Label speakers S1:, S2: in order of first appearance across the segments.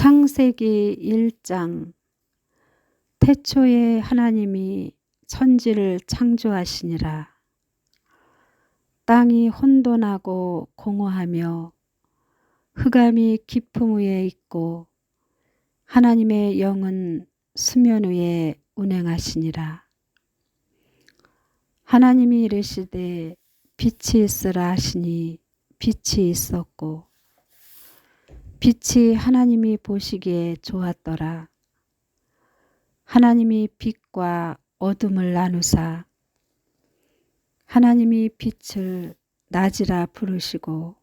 S1: 창세기 1장. 태초에 하나님이 천지를 창조하시니라. 땅이 혼돈하고 공허하며 흑암이 깊음 위에 있고 하나님의 영은 수면 위에 운행하시니라. 하나님이 이르시되 빛이 있으라 하시니 빛이 있었고 빛이 하나님이 보시기에 좋았더라. 하나님이 빛과 어둠을 나누사 하나님이 빛을 낮이라 부르시고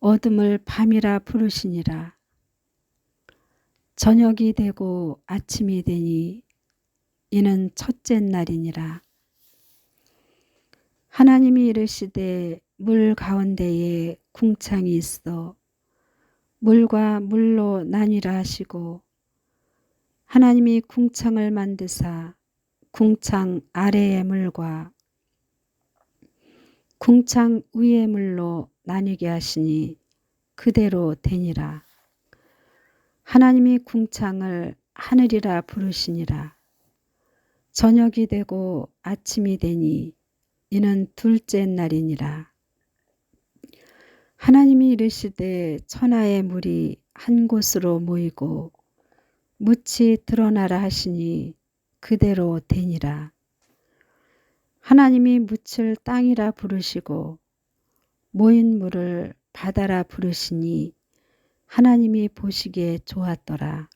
S1: 어둠을 밤이라 부르시니라. 저녁이 되고 아침이 되니 이는 첫째 날이니라. 하나님이 이르시되 물 가운데에 궁창이 있어 물과 물로 나뉘라 하시고 하나님이 궁창을 만드사 궁창 아래의 물과 궁창 위의 물로 나뉘게 하시니 그대로 되니라. 하나님이 궁창을 하늘이라 부르시니라. 저녁이 되고 아침이 되니 이는 둘째 날이니라. 하나님이 이르시되 천하의 물이 한 곳으로 모이고 묻이 드러나라 하시니 그대로 되니라. 하나님이 묻을 땅이라 부르시고 모인 물을 바다라 부르시니 하나님이 보시기에 좋았더라.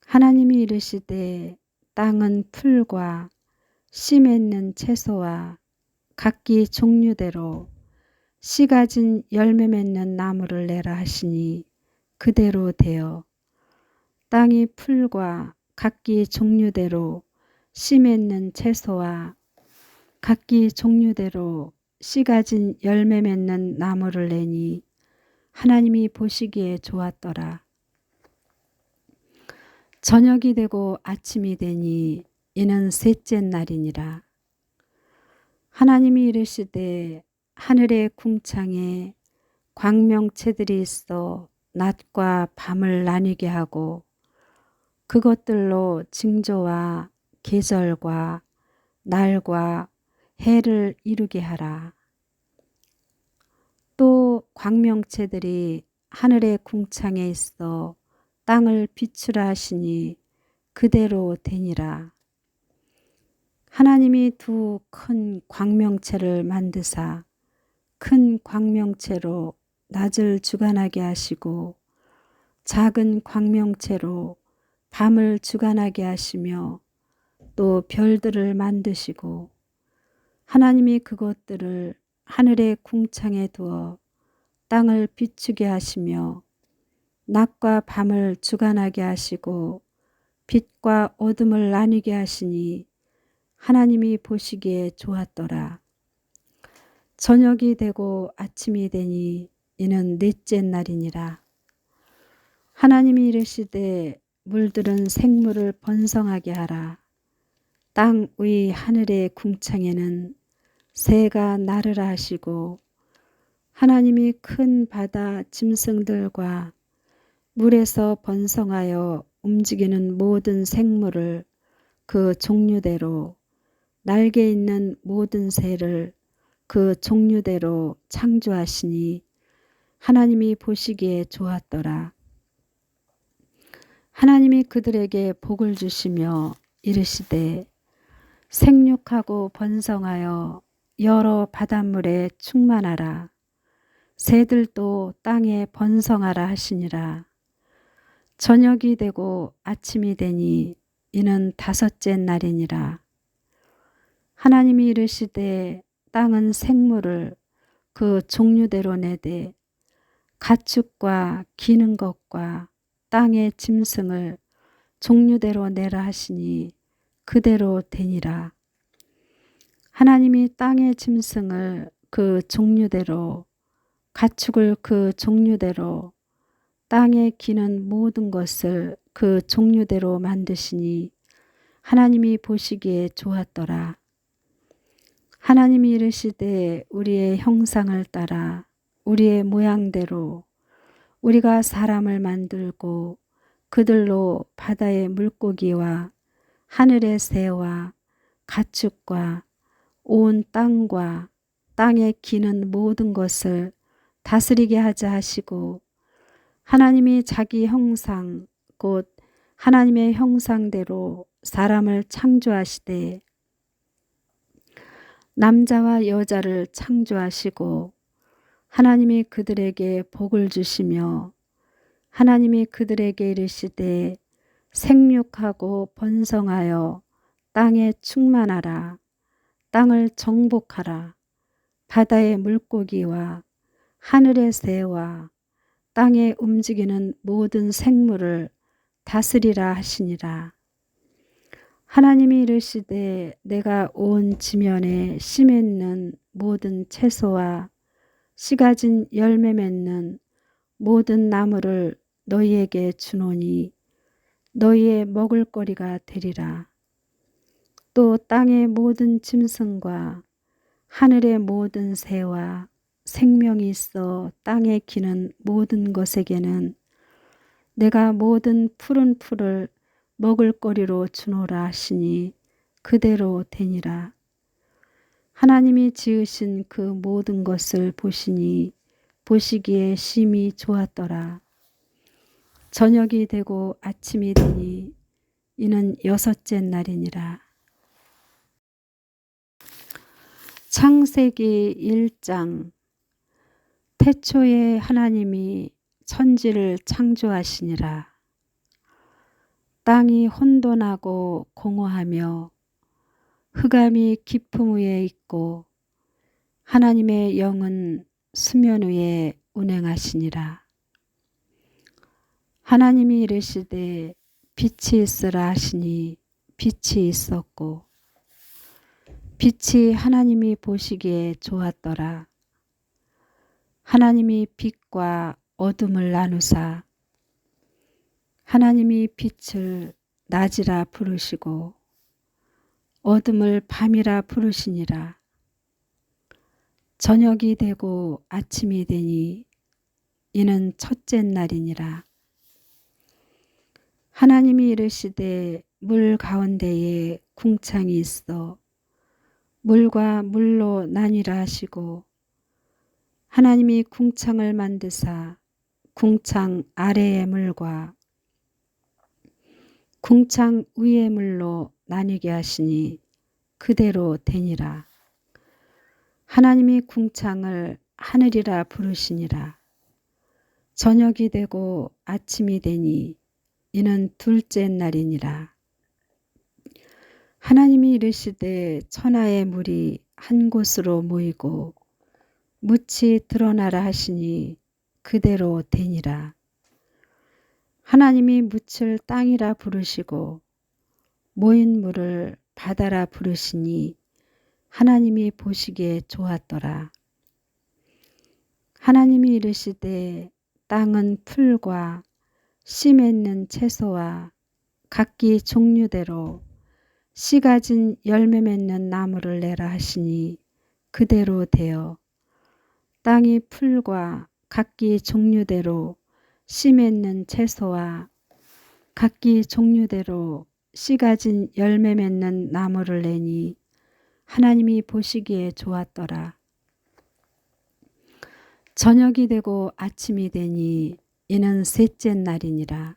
S1: 하나님이 이르시되 땅은 풀과 씨 맺는 채소와 각기 종류대로 씨 가진 열매 맺는 나무를 내라 하시니 그대로 되어 땅이 풀과 각기 종류대로 씨 맺는 채소와 각기 종류대로 씨 가진 열매 맺는 나무를 내니 하나님이 보시기에 좋았더라. 저녁이 되고 아침이 되니 이는 셋째 날이니라. 하나님이 이르시되 하늘의 궁창에 광명체들이 있어 낮과 밤을 나뉘게 하고 그것들로 징조와 계절과 날과 해를 이루게 하라. 또 광명체들이 하늘의 궁창에 있어 땅을 비추라 하시니 그대로 되니라. 하나님이 두 큰 광명체를 만드사 큰 광명체로 낮을 주관하게 하시고 작은 광명체로 밤을 주관하게 하시며 또 별들을 만드시고 하나님이 그것들을 하늘의 궁창에 두어 땅을 비추게 하시며 낮과 밤을 주관하게 하시고 빛과 어둠을 나뉘게 하시니 하나님이 보시기에 좋았더라. 저녁이 되고 아침이 되니 이는 넷째 날이니라. 하나님이 이르시되 물들은 생물을 번성하게 하라. 땅 위 하늘의 궁창에는 새가 나르라 하시고 하나님이 큰 바다 짐승들과 물에서 번성하여 움직이는 모든 생물을 그 종류대로 날개 있는 모든 새를 그 종류대로 창조하시니 하나님이 보시기에 좋았더라. 하나님이 그들에게 복을 주시며 이르시되 생육하고 번성하여 여러 바닷물에 충만하라. 새들도 땅에 번성하라 하시니라. 저녁이 되고 아침이 되니 이는 다섯째 날이니라. 하나님이 이르시되 땅은 생물을 그 종류대로 내되 가축과 기는 것과 땅의 짐승을 종류대로 내라 하시니 그대로 되니라. 하나님이 땅의 짐승을 그 종류대로 가축을 그 종류대로 땅에 기는 모든 것을 그 종류대로 만드시니 하나님이 보시기에 좋았더라. 하나님이 이르시되 우리의 형상을 따라 우리의 모양대로 우리가 사람을 만들고 그들로 바다의 물고기와 하늘의 새와 가축과 온 땅과 땅에 기는 모든 것을 다스리게 하자 하시고, 하나님이 자기 형상 곧 하나님의 형상대로 사람을 창조하시되 남자와 여자를 창조하시고, 하나님이 그들에게 복을 주시며 하나님이 그들에게 이르시되 생육하고 번성하여 땅에 충만하라. 땅을 정복하라. 바다의 물고기와 하늘의 새와 땅에 움직이는 모든 생물을 다스리라 하시니라. 하나님이 이르시되 내가 온 지면에 씨 맺는 모든 채소와 씨 가진 열매 맺는 모든 나무를 너희에게 주노니 너희의 먹을거리가 되리라. 또 땅의 모든 짐승과 하늘의 모든 새와 생명이 있어 땅에 기는 모든 것에게는 내가 모든 푸른 풀을 먹을거리로 주노라 하시니 그대로 되니라. 하나님이 지으신 그 모든 것을 보시니 보시기에 심히 좋았더라. 저녁이 되고 아침이 되니 이는 여섯째 날이니라. 창세기 1장. 태초에 하나님이 천지를 창조하시니라. 땅이 혼돈하고 공허하며 흑암이 깊음 위에 있고 하나님의 영은 수면 위에 운행하시니라. 하나님이 이르시되 빛이 있으라 하시니 빛이 있었고 빛이 하나님이 보시기에 좋았더라. 하나님이 빛과 어둠을 나누사 하나님이 빛을 낮이라 부르시고 어둠을 밤이라 부르시니라. 저녁이 되고 아침이 되니 이는 첫째 날이니라. 하나님이 이르시되 물 가운데에 궁창이 있어 물과 물로 나뉘라 하시고 하나님이 궁창을 만드사 궁창 아래의 물과 궁창 위의 물로 나뉘게 하시니 그대로 되니라. 하나님이 궁창을 하늘이라 부르시니라. 저녁이 되고 아침이 되니 이는 둘째 날이니라. 하나님이 이르시되 천하의 물이 한 곳으로 모이고 묻이 드러나라 하시니 그대로 되니라. 하나님이 묻을 땅이라 부르시고 모인 물을 바다라 부르시니 하나님이 보시기에 좋았더라. 하나님이 이르시되 땅은 풀과 씨 맺는 채소와 각기 종류대로 씨 가진 열매 맺는 나무를 내라 하시니 그대로 되어 땅이 풀과 각기 종류대로 씨 맺는 채소와 각기 종류대로 씨 가진 열매 맺는 나무를 내니 하나님이 보시기에 좋았더라. 저녁이 되고 아침이 되니 이는 셋째 날이니라.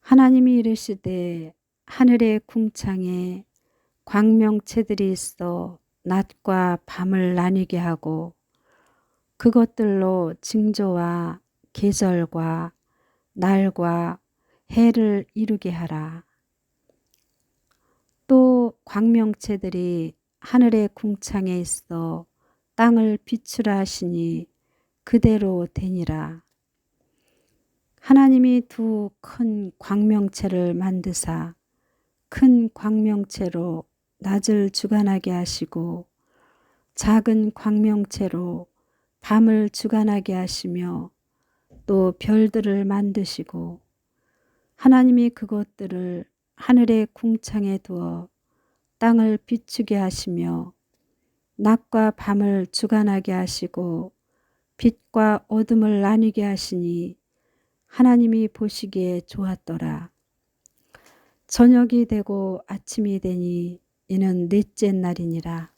S1: 하나님이 이르시되 하늘의 궁창에 광명체들이 있어 낮과 밤을 나뉘게 하고 그것들로 징조와 계절과 날과 해를 이루게 하라. 또 광명체들이 하늘의 궁창에 있어 땅을 비추라 하시니 그대로 되니라. 하나님이 두 큰 광명체를 만드사 큰 광명체로 낮을 주관하게 하시고 작은 광명체로 밤을 주관하게 하시며 또 별들을 만드시고 하나님이 그것들을 하늘의 궁창에 두어 땅을 비추게 하시며 낮과 밤을 주관하게 하시고 빛과 어둠을 나뉘게 하시니 하나님이 보시기에 좋았더라. 저녁이 되고 아침이 되니 이는 넷째 날이니라.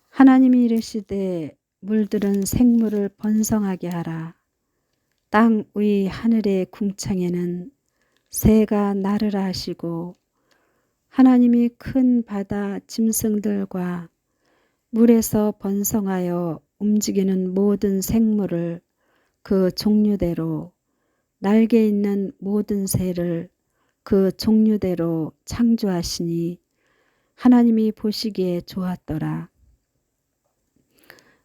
S1: 하나님이 이르시되 물들은 생물을 번성하게 하라. 땅 위 하늘의 궁창에는 새가 나르라 하시고 하나님이 큰 바다 짐승들과 물에서 번성하여 움직이는 모든 생물을 그 종류대로 날개 있는 모든 새를 그 종류대로 창조하시니 하나님이 보시기에 좋았더라.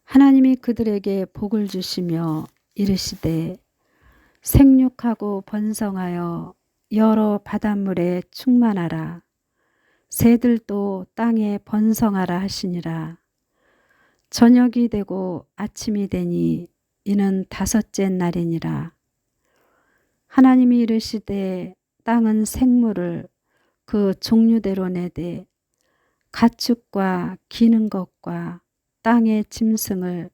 S1: 하나님이 그들에게 복을 주시며 이르시되 생육하고 번성하여 여러 바닷물에 충만하라. 새들도 땅에 번성하라 하시니라. 저녁이 되고 아침이 되니 이는 다섯째 날이니라. 하나님이 이르시되 땅은 생물을 그 종류대로 내되 가축과 기는 것과 땅의 짐승을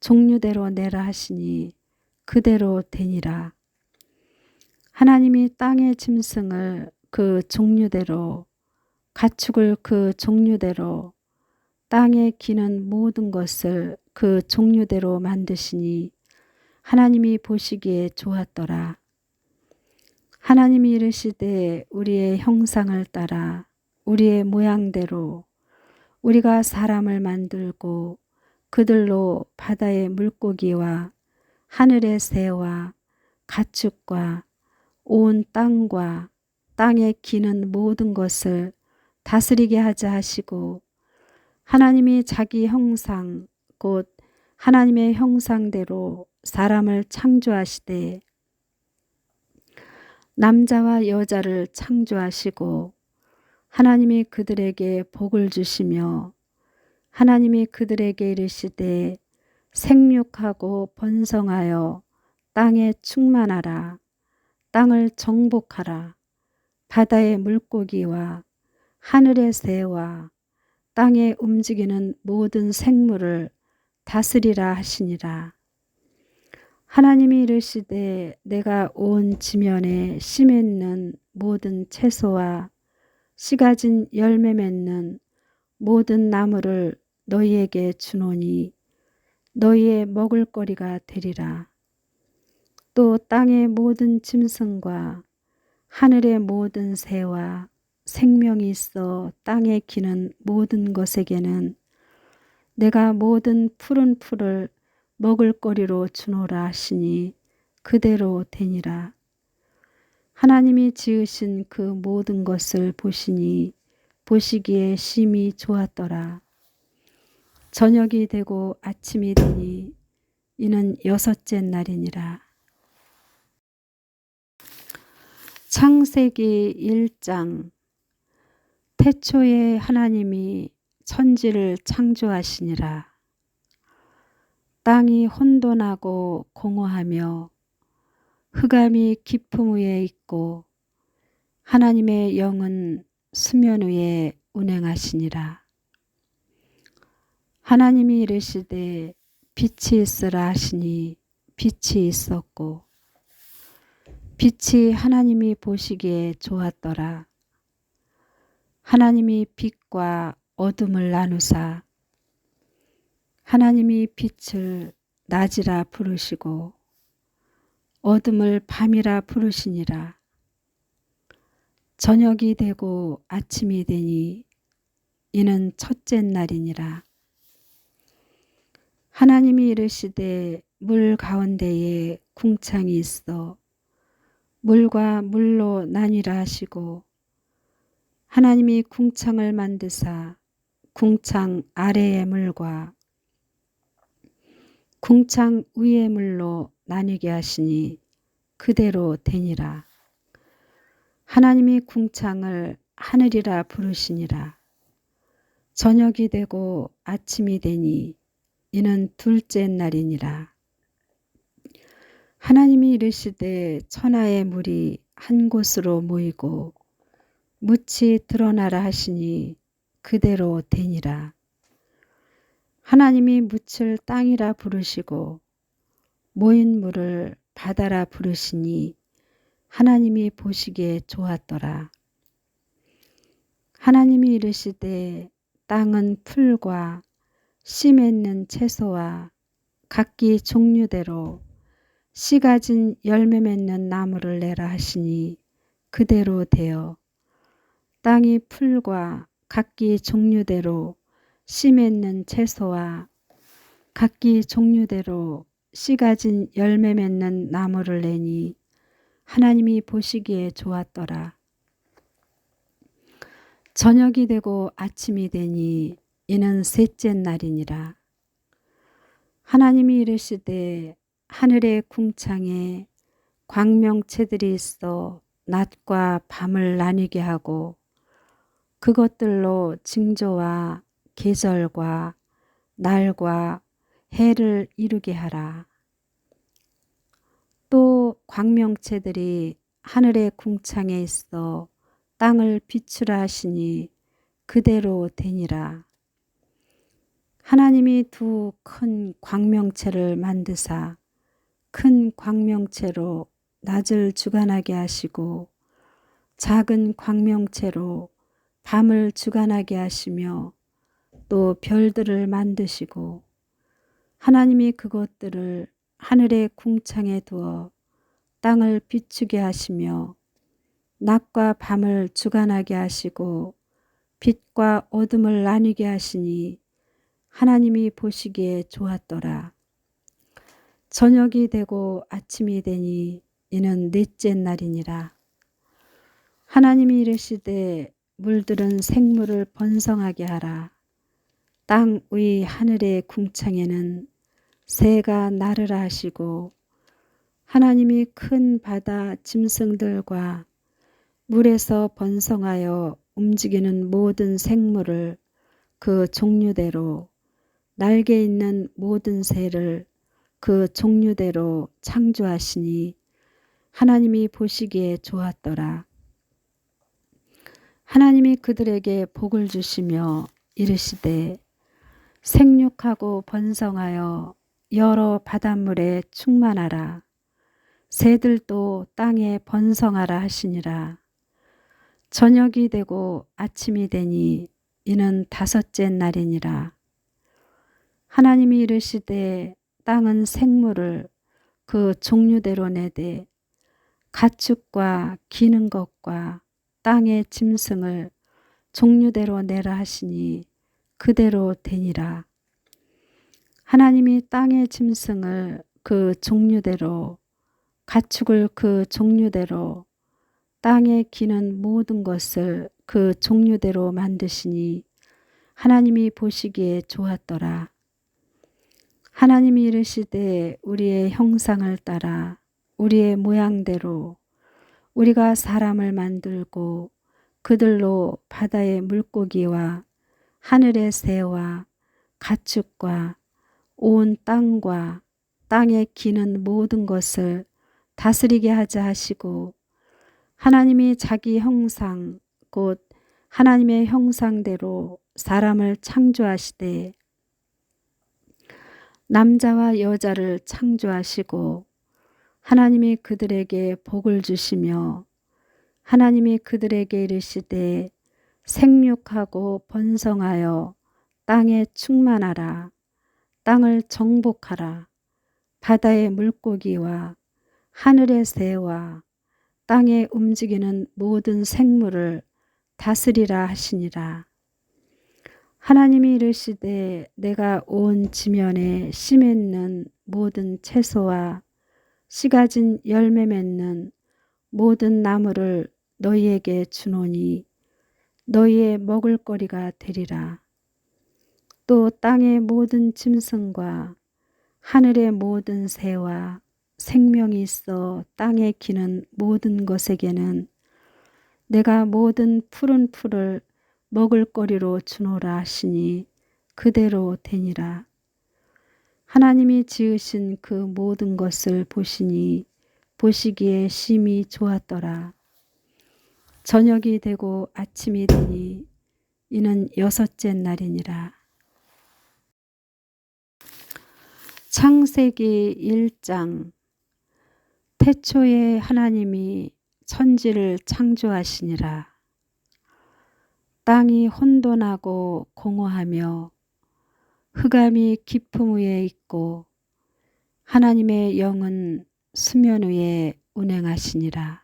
S1: 종류대로 내라 하시니 그대로 되니라. 하나님이 땅의 짐승을 그 종류대로 가축을 그 종류대로 땅에 기는 모든 것을 그 종류대로 만드시니 하나님이 보시기에 좋았더라. 하나님이 이르시되 우리의 형상을 따라 우리의 모양대로 우리가 사람을 만들고 그들로 바다의 물고기와 하늘의 새와 가축과 온 땅과 땅에 기는 모든 것을 다스리게 하자 하시고 하나님이 자기 형상 곧 하나님의 형상대로 사람을 창조하시되 남자와 여자를 창조하시고 하나님이 그들에게 복을 주시며 하나님이 그들에게 이르시되 생육하고 번성하여 땅에 충만하라. 땅을 정복하라. 바다의 물고기와 하늘의 새와 땅에 움직이는 모든 생물을 다스리라 하시니라. 하나님이 이르시되 내가 온 지면에 씨 맺는 모든 채소와 씨 가진 열매 맺는 모든 나무를 너희에게 주노니 너희의 먹을거리가 되리라. 또 땅의 모든 짐승과 하늘의 모든 새와 생명이 있어 땅에 기는 모든 것에게는 내가 모든 푸른 풀을 먹을거리로 주노라 하시니 그대로 되니라. 하나님이 지으신 그 모든 것을 보시니 보시기에 심히 좋았더라. 저녁이 되고 아침이 되니 이는 여섯째 날이니라. 창세기 1장. 태초에 하나님이 천지를 창조하시니라. 땅이 혼돈하고 공허하며 흑암이 깊음 위에 있고 하나님의 영은 수면 위에 운행하시니라. 하나님이 이르시되 빛이 있으라 하시니 빛이 있었고 빛이 하나님이 보시기에 좋았더라. 하나님이 빛과 어둠을 나누사 하나님이 빛을 낮이라 부르시고 어둠을 밤이라 부르시니라. 저녁이 되고 아침이 되니 이는 첫째 날이니라. 하나님이 이르시되 물 가운데에 궁창이 있어 물과 물로 나뉘라 하시고 하나님이 궁창을 만드사 궁창 아래의 물과 궁창 위의 물로 나뉘게 하시니 그대로 되니라. 하나님이 궁창을 하늘이라 부르시니라. 저녁이 되고 아침이 되니 이는 둘째 날이니라. 하나님이 이르시되 천하의 물이 한 곳으로 모이고 묻이 드러나라 하시니 그대로 되니라. 하나님이 묻을 땅이라 부르시고 모인 물을 바다라 부르시니 하나님이 보시기에 좋았더라. 하나님이 이르시되 땅은 풀과 씨 맺는 채소와 각기 종류대로 씨 가진 열매 맺는 나무를 내라 하시니 그대로 되어 땅이 풀과 각기 종류대로 씨 맺는 채소와 각기 종류대로 씨 가진 열매 맺는 나무를 내니 하나님이 보시기에 좋았더라. 저녁이 되고 아침이 되니 이는 셋째 날이니라. 하나님이 이르시되 하늘의 궁창에 광명체들이 있어 낮과 밤을 나뉘게 하고 그것들로 징조와 계절과 날과 해를 이루게 하라. 또 광명체들이 하늘의 궁창에 있어 땅을 비추라 하시니 그대로 되니라. 하나님이 두 큰 광명체를 만드사 큰 광명체로 낮을 주관하게 하시고 작은 광명체로 밤을 주관하게 하시며 또 별들을 만드시고 하나님이 그것들을 하늘의 궁창에 두어 땅을 비추게 하시며 낮과 밤을 주관하게 하시고 빛과 어둠을 나뉘게 하시니 하나님이 보시기에 좋았더라. 저녁이 되고 아침이 되니 이는 넷째 날이니라. 하나님이 이르시되 물들은 생물을 번성하게 하라. 땅 위 하늘의 궁창에는 새가 나르라 하시고 하나님이 큰 바다 짐승들과 물에서 번성하여 움직이는 모든 생물을 그 종류대로 날개 있는 모든 새를 그 종류대로 창조하시니 하나님이 보시기에 좋았더라. 하나님이 그들에게 복을 주시며 이르시되 생육하고 번성하여 여러 바닷물에 충만하라. 새들도 땅에 번성하라 하시니라. 저녁이 되고 아침이 되니 이는 다섯째 날이니라. 하나님이 이르시되 땅은 생물을 그 종류대로 내되 가축과 기는 것과 땅의 짐승을 종류대로 내라 하시니 그대로 되니라. 하나님이 땅의 짐승을 그 종류대로 가축을 그 종류대로 땅에 기는 모든 것을 그 종류대로 만드시니 하나님이 보시기에 좋았더라. 하나님이 이르시되 우리의 형상을 따라 우리의 모양대로 우리가 사람을 만들고 그들로 바다의 물고기와 하늘의 새와 가축과 온 땅과 땅에 기는 모든 것을 다스리게 하자 하시고 하나님이 자기 형상 곧 하나님의 형상대로 사람을 창조하시되 남자와 여자를 창조하시고 하나님이 그들에게 복을 주시며 하나님이 그들에게 이르시되 생육하고 번성하여 땅에 충만하라. 땅을 정복하라. 바다의 물고기와 하늘의 새와 땅에 움직이는 모든 생물을 다스리라 하시니라. 하나님이 이르시되 내가 온 지면에 씨 맺는 모든 채소와 씨 가진 열매 맺는 모든 나무를 너희에게 주노니 너희의 먹을거리가 되리라. 또 땅의 모든 짐승과 하늘의 모든 새와 생명이 있어 땅에 기는 모든 것에게는 내가 모든 푸른 풀을 먹을거리로 주노라 하시니 그대로 되니라. 하나님이 지으신 그 모든 것을 보시니 보시기에 심히 좋았더라. 저녁이 되고 아침이 되니 이는 여섯째 날이니라. 창세기 1장. 태초에 하나님이 천지를 창조하시니라. 땅이 혼돈하고 공허하며 흑암이 깊음 위에 있고 하나님의 영은 수면 위에 운행하시니라.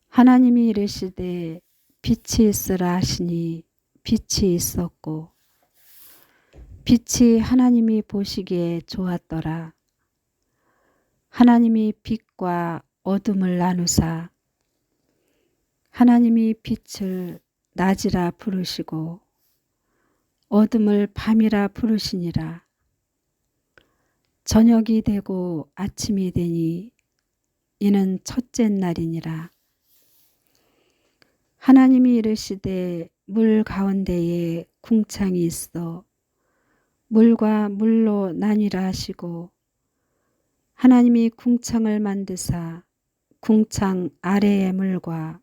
S1: 하나님이 이르시되 빛이 있으라 하시니 빛이 있었고 빛이 하나님이 보시기에 좋았더라. 하나님이 빛과 어둠을 나누사 하나님이 빛을 낮이라 부르시고 어둠을 밤이라 부르시니라. 저녁이 되고 아침이 되니 이는 첫째 날이니라. 하나님이 이르시되 물 가운데에 궁창이 있어 물과 물로 나뉘라 하시고 하나님이 궁창을 만드사 궁창 아래의 물과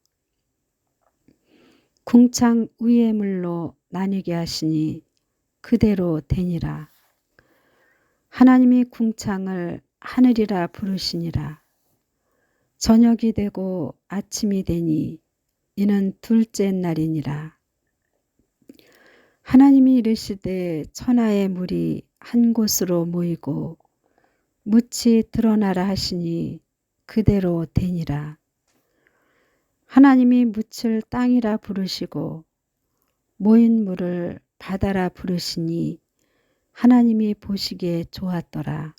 S1: 궁창 위의 물로 나뉘게 하시니 그대로 되니라. 하나님이 궁창을 하늘이라 부르시니라. 저녁이 되고 아침이 되니 이는 둘째 날이니라. 하나님이 이르시되 천하의 물이 한 곳으로 모이고 묻이 드러나라 하시니 그대로 되니라. 하나님이 묻을 땅이라 부르시고 모인 물을 바다라 부르시니 하나님이 보시기에 좋았더라.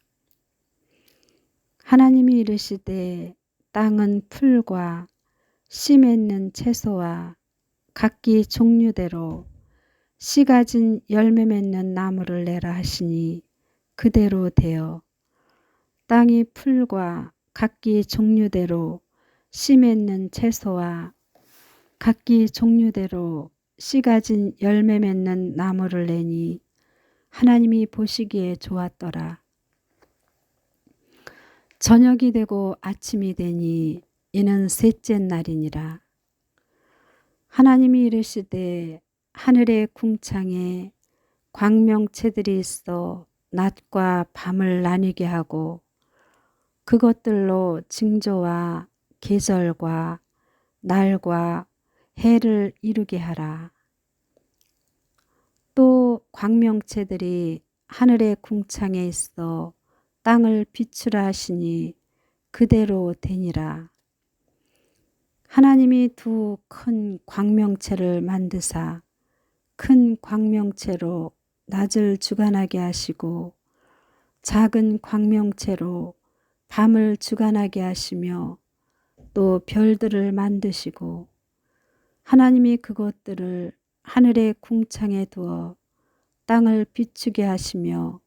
S1: 하나님이 이르시되 땅은 풀과 씨 맺는 채소와 각기 종류대로 씨 가진 열매 맺는 나무를 내라 하시니 그대로 되어 땅이 풀과 각기 종류대로 씨 맺는 채소와 각기 종류대로 씨 가진 열매 맺는 나무를 내니 하나님이 보시기에 좋았더라. 저녁이 되고 아침이 되니 이는 셋째 날이니라. 하나님이 이르시되 하늘의 궁창에 광명체들이 있어 낮과 밤을 나뉘게 하고 그것들로 징조와 계절과 날과 해를 이루게 하라. 또 광명체들이 하늘의 궁창에 있어 땅을 비추라 하시니 그대로 되니라. 하나님이 두 큰 광명체를 만드사 큰 광명체로 낮을 주관하게 하시고 작은 광명체로 밤을 주관하게 하시며 또 별들을 만드시고 하나님이 그것들을 하늘의 궁창에 두어 땅을 비추게 하시며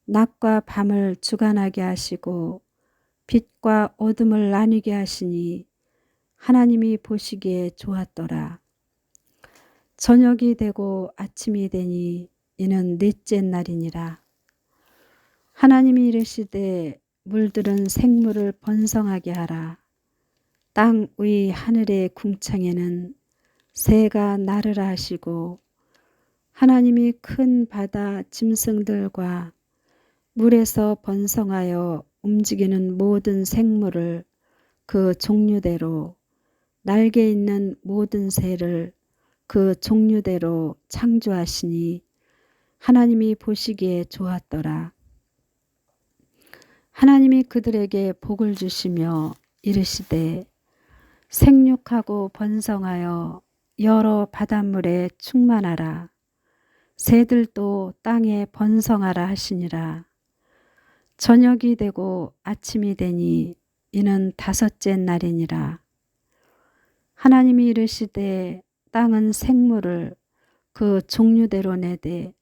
S1: 낮과 밤을 주관하게 하시고 빛과 어둠을 나뉘게 하시니 하나님이 보시기에 좋았더라. 저녁이 되고 아침이 되니 이는 넷째 날이니라. 하나님이 이르시되 물들은 생물을 번성하게 하라. 땅 위 하늘의 궁창에는 새가 나르라 하시고 하나님이 큰 바다 짐승들과 물에서 번성하여 움직이는 모든 생물을 그 종류대로 날개 있는 모든 새를 그 종류대로 창조하시니 하나님이 보시기에 좋았더라. 하나님이 그들에게 복을 주시며 이르시되 생육하고 번성하여 여러 바닷물에 충만하라. 새들도 땅에 번성하라 하시니라. 저녁이 되고 아침이 되니 이는 다섯째 날이니라. 하나님이 이르시되 땅은 생물을 그 종류대로 내되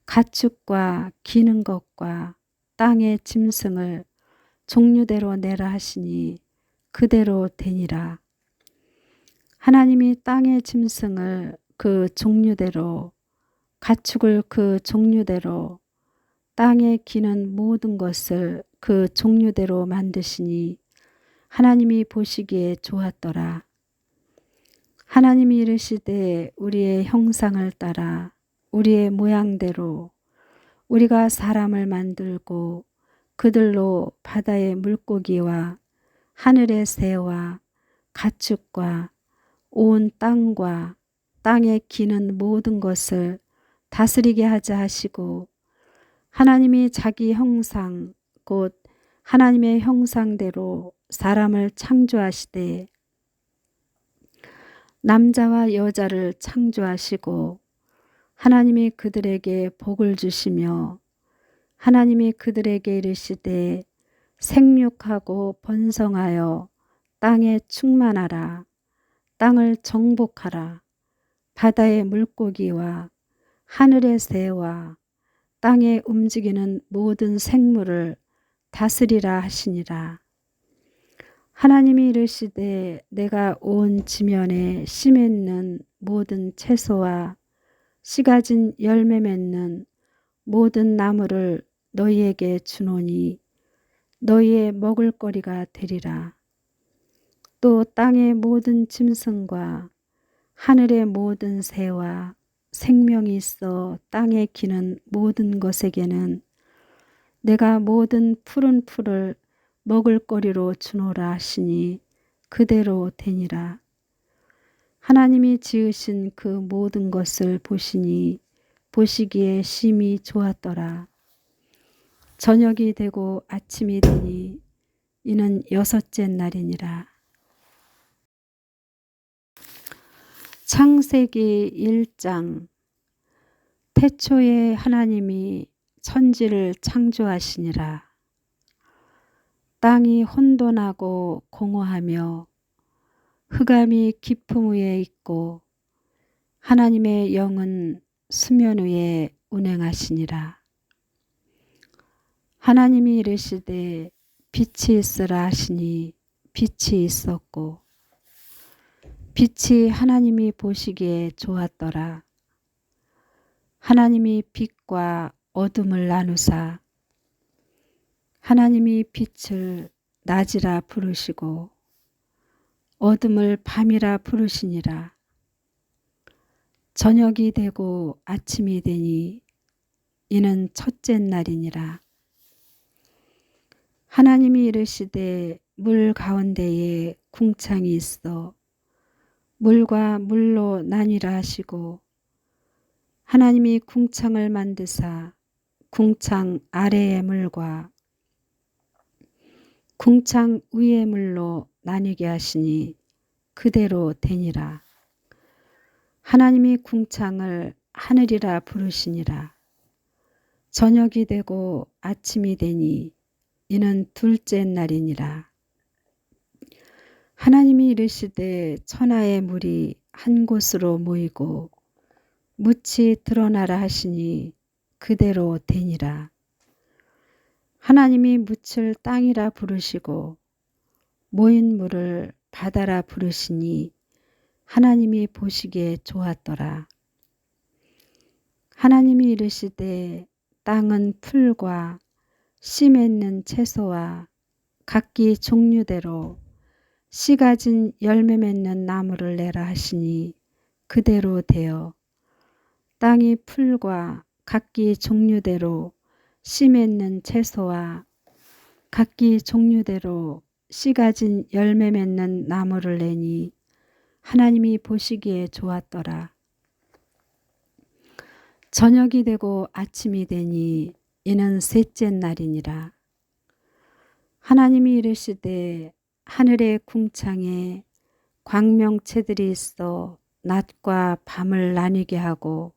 S1: 가축과 기는 것과 땅의 짐승을 종류대로 내라 하시니 그대로 되니라. 하나님이 땅의 짐승을 그 종류대로 가축을 그 종류대로 땅에 기는 모든 것을 그 종류대로 만드시니 하나님이 보시기에 좋았더라. 하나님이 이르시되 우리의 형상을 따라 우리의 모양대로 우리가 사람을 만들고 그들로 바다의 물고기와 하늘의 새와 가축과 온 땅과 땅에 기는 모든 것을 다스리게 하자 하시고, 하나님이 자기 형상 곧 하나님의 형상대로 사람을 창조하시되 남자와 여자를 창조하시고, 하나님이 그들에게 복을 주시며 하나님이 그들에게 이르시되 생육하고 번성하여 땅에 충만하라. 땅을 정복하라. 바다의 물고기와 하늘의 새와 땅에 움직이는 모든 생물을 다스리라 하시니라. 하나님이 이르시되 내가 온 지면에 씨 맺는 모든 채소와 씨 가진 열매 맺는 모든 나무를 너희에게 주노니 너희의 먹을거리가 되리라. 또 땅의 모든 짐승과 하늘의 모든 새와 생명이 있어 땅에 기는 모든 것에게는 내가 모든 푸른 풀을 먹을거리로 주노라 하시니 그대로 되니라. 하나님이 지으신 그 모든 것을 보시니 보시기에 심히 좋았더라. 저녁이 되고 아침이 되니 이는 여섯째 날이니라. 창세기 1장. 태초에 하나님이 천지를 창조하시니라. 땅이 혼돈하고 공허하며 흑암이 깊음 위에 있고 하나님의 영은 수면 위에 운행하시니라. 하나님이 이르시되 빛이 있으라 하시니 빛이 있었고 빛이 하나님이 보시기에 좋았더라. 하나님이 빛과 어둠을 나누사 하나님이 빛을 낮이라 부르시고 어둠을 밤이라 부르시니라. 저녁이 되고 아침이 되니 이는 첫째 날이니라. 하나님이 이르시되 물 가운데에 궁창이 있어 물과 물로 나뉘라 하시고 하나님이 궁창을 만드사 궁창 아래의 물과 궁창 위의 물로 나뉘게 하시니 그대로 되니라. 하나님이 궁창을 하늘이라 부르시니라. 저녁이 되고 아침이 되니 이는 둘째 날이니라. 하나님이 이르시되 천하의 물이 한 곳으로 모이고 묻이 드러나라 하시니 그대로 되니라. 하나님이 묻을 땅이라 부르시고 모인 물을 바다라 부르시니 하나님이 보시기에 좋았더라. 하나님이 이르시되 땅은 풀과 씨 맺는 채소와 각기 종류대로 씨 가진 열매 맺는 나무를 내라 하시니 그대로 되어 땅이 풀과 각기 종류대로 씨 맺는 채소와 각기 종류대로 씨 가진 열매 맺는 나무를 내니 하나님이 보시기에 좋았더라. 저녁이 되고 아침이 되니 이는 셋째 날이니라. 하나님이 이르시되 하늘의 궁창에 광명체들이 있어 낮과 밤을 나뉘게 하고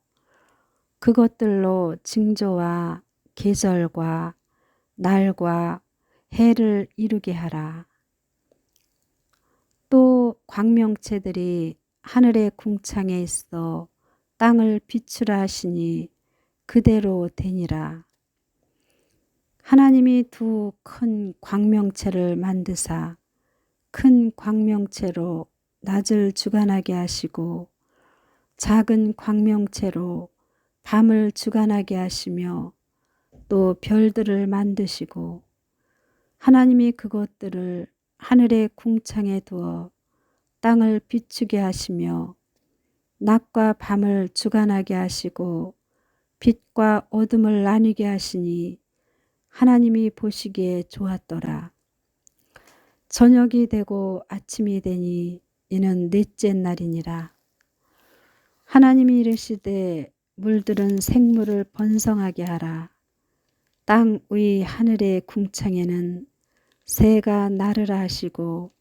S1: 그것들로 징조와 계절과 날과 해를 이루게 하라. 또 광명체들이 하늘의 궁창에 있어 땅을 비추라 하시니 그대로 되니라. 하나님이 두 큰 광명체를 만드사 큰 광명체로 낮을 주관하게 하시고 작은 광명체로 밤을 주관하게 하시며 또 별들을 만드시고 하나님이 그것들을 하늘의 궁창에 두어 땅을 비추게 하시며 낮과 밤을 주관하게 하시고 빛과 어둠을 나뉘게 하시니 하나님이 보시기에 좋았더라. 저녁이 되고 아침이 되니 이는 넷째 날이니라. 하나님이 이르시되 물들은 생물을 번성하게 하라. 땅 위 하늘의 궁창에는 새가 나르라 하시고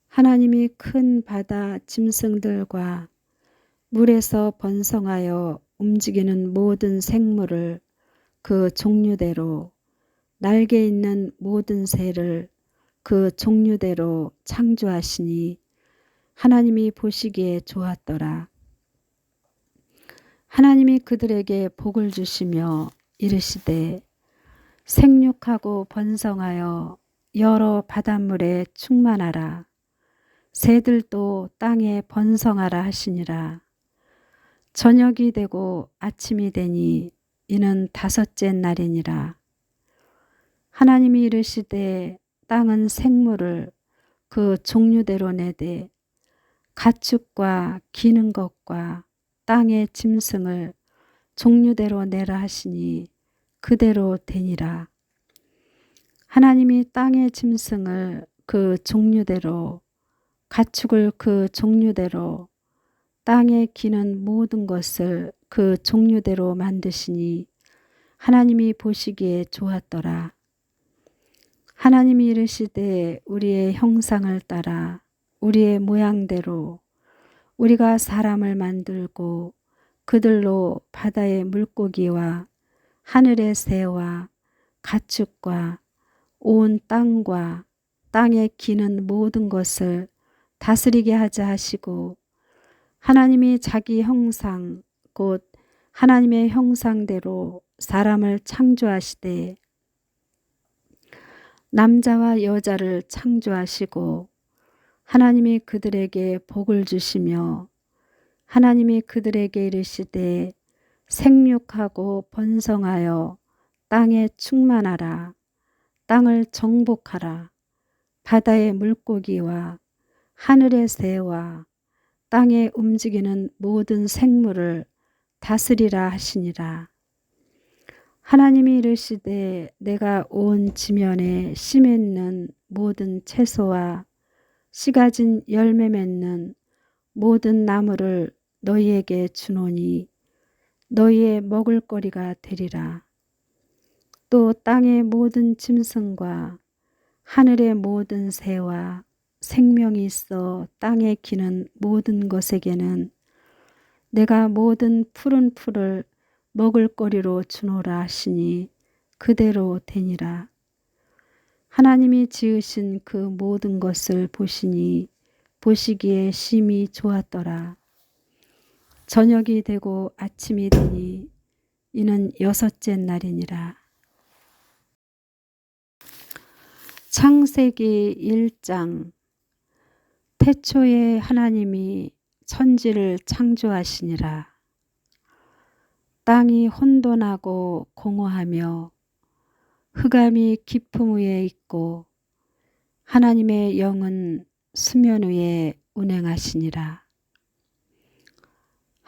S1: 하나님이 큰 바다 짐승들과 물에서 번성하여 움직이는 모든 생물을 그 종류대로 날개 있는 모든 새를 그 종류대로 창조하시니 하나님이 보시기에 좋았더라. 하나님이 그들에게 복을 주시며 이르시되 생육하고 번성하여 여러 바닷물에 충만하라. 새들도 땅에 번성하라 하시니라. 저녁이 되고 아침이 되니 이는 다섯째 날이니라. 하나님이 이르시되 땅은 생물을 그 종류대로 내되 가축과 기는 것과 땅의 짐승을 종류대로 내라 하시니 그대로 되니라. 하나님이 땅의 짐승을 그 종류대로 가축을 그 종류대로 땅에 기는 모든 것을 그 종류대로 만드시니 하나님이 보시기에 좋았더라. 하나님이 이르시되 우리의 형상을 따라 우리의 모양대로 우리가 사람을 만들고 그들로 바다의 물고기와 하늘의 새와 가축과 온 땅과 땅에 기는 모든 것을 다스리게 하자 하시고 하나님이 자기 형상 곧 하나님의 형상대로 사람을 창조하시되 남자와 여자를 창조하시고 하나님이 그들에게 복을 주시며 하나님이 그들에게 이르시되 생육하고 번성하여 땅에 충만하라. 땅을 정복하라. 바다의 물고기와 하늘의 새와 땅에 움직이는 모든 생물을 다스리라 하시니라. 하나님이 이르시되 내가 온 지면에 씨 맺는 모든 채소와 씨 가진 열매 맺는 모든 나무를 너희에게 주노니 너희의 먹을거리가 되리라. 또 땅의 모든 짐승과 하늘의 모든 새와 생명이 있어 땅에 기는 모든 것에게는 내가 모든 푸른 풀을 먹을거리로 주노라 하시니 그대로 되니라. 하나님이 지으신 그 모든 것을 보시니 보시기에 심히 좋았더라. 저녁이 되고 아침이 되니 이는 여섯째 날이니라. 창세기 1장. 태초에 하나님이 천지를 창조하시니라. 땅이 혼돈하고 공허하며 흑암이 깊음 위에 있고 하나님의 영은 수면 위에 운행하시니라.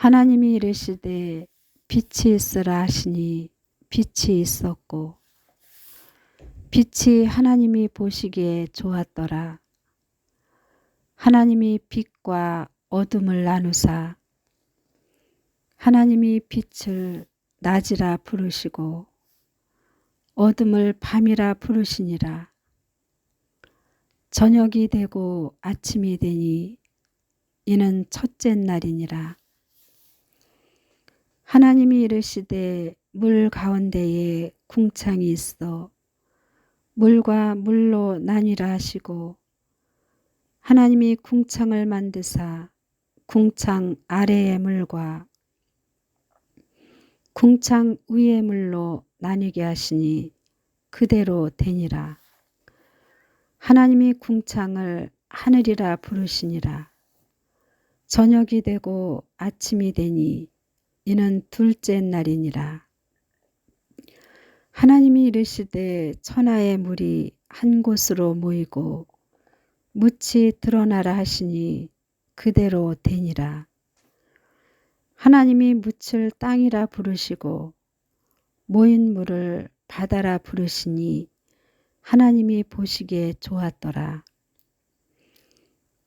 S1: 하나님이 이르시되 빛이 있으라 하시니 빛이 있었고 빛이 하나님이 보시기에 좋았더라. 하나님이 빛과 어둠을 나누사 하나님이 빛을 낮이라 부르시고 어둠을 밤이라 부르시니라. 저녁이 되고 아침이 되니 이는 첫째 날이니라. 하나님이 이르시되 물 가운데에 궁창이 있어 물과 물로 나뉘라 하시고 하나님이 궁창을 만드사 궁창 아래의 물과 궁창 위의 물로 나뉘게 하시니 그대로 되니라. 하나님이 궁창을 하늘이라 부르시니라. 저녁이 되고 아침이 되니 이는 둘째 날이니라. 하나님이 이르시되 천하의 물이 한 곳으로 모이고 묻이 드러나라 하시니 그대로 되니라. 하나님이 묻을 땅이라 부르시고 모인 물을 바다라 부르시니 하나님이 보시기에 좋았더라.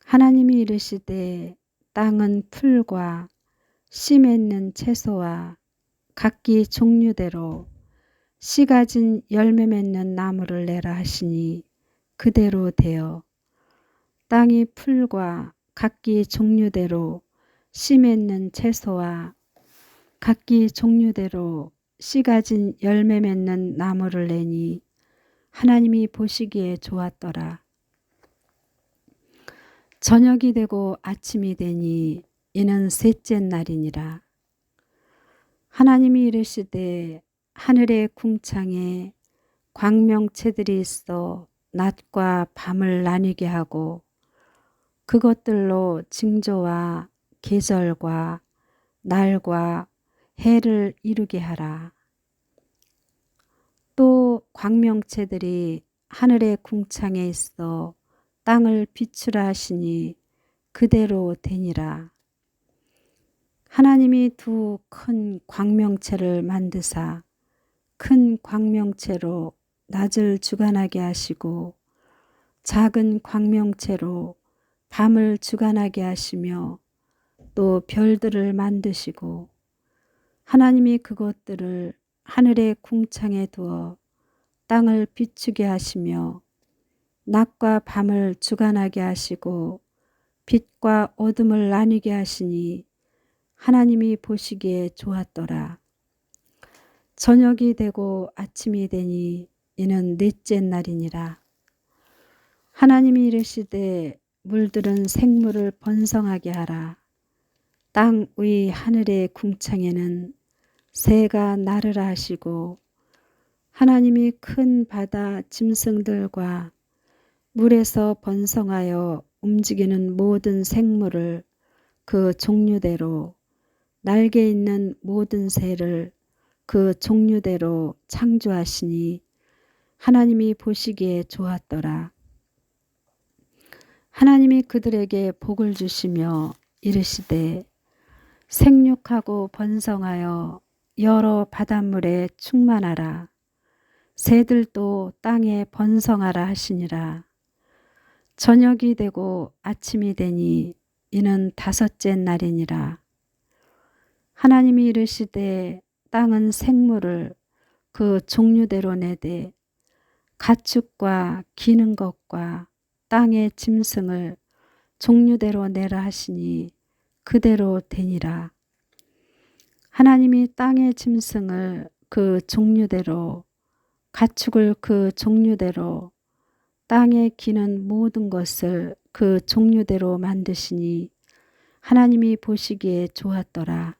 S1: 하나님이 이르시되 땅은 풀과 씨 맺는 채소와 각기 종류대로 씨 가진 열매 맺는 나무를 내라 하시니 그대로 되어 땅이 풀과 각기 종류대로 씨 맺는 채소와 각기 종류대로 씨 가진 열매 맺는 나무를 내니 하나님이 보시기에 좋았더라. 저녁이 되고 아침이 되니 이는 셋째 날이니라. 하나님이 이르시되 하늘의 궁창에 광명체들이 있어 낮과 밤을 나뉘게 하고 그것들로 징조와 계절과 날과 해를 이루게 하라. 또 광명체들이 하늘의 궁창에 있어 땅을 비추라 하시니 그대로 되니라. 하나님이 두 큰 광명체를 만드사 큰 광명체로 낮을 주관하게 하시고 작은 광명체로 밤을 주관하게 하시며 또 별들을 만드시고 하나님이 그것들을 하늘의 궁창에 두어 땅을 비추게 하시며 낮과 밤을 주관하게 하시고 빛과 어둠을 나뉘게 하시니 하나님이 보시기에 좋았더라. 저녁이 되고 아침이 되니 이는 넷째 날이니라. 하나님이 이르시되 물들은 생물을 번성하게 하라. 땅 위 하늘의 궁창에는 새가 나르라 하시고 하나님이 큰 바다 짐승들과 물에서 번성하여 움직이는 모든 생물을 그 종류대로 날개 있는 모든 새를 그 종류대로 창조하시니 하나님이 보시기에 좋았더라. 하나님이 그들에게 복을 주시며 이르시되 생육하고 번성하여 여러 바닷물에 충만하라. 새들도 땅에 번성하라 하시니라. 저녁이 되고 아침이 되니 이는 다섯째 날이니라. 하나님이 이르시되 땅은 생물을 그 종류대로 내되 가축과 기는 것과 땅의 짐승을 종류대로 내라 하시니 그대로 되니라. 하나님이 땅의 짐승을 그 종류대로 가축을 그 종류대로 땅에 기는 모든 것을 그 종류대로 만드시니 하나님이 보시기에 좋았더라.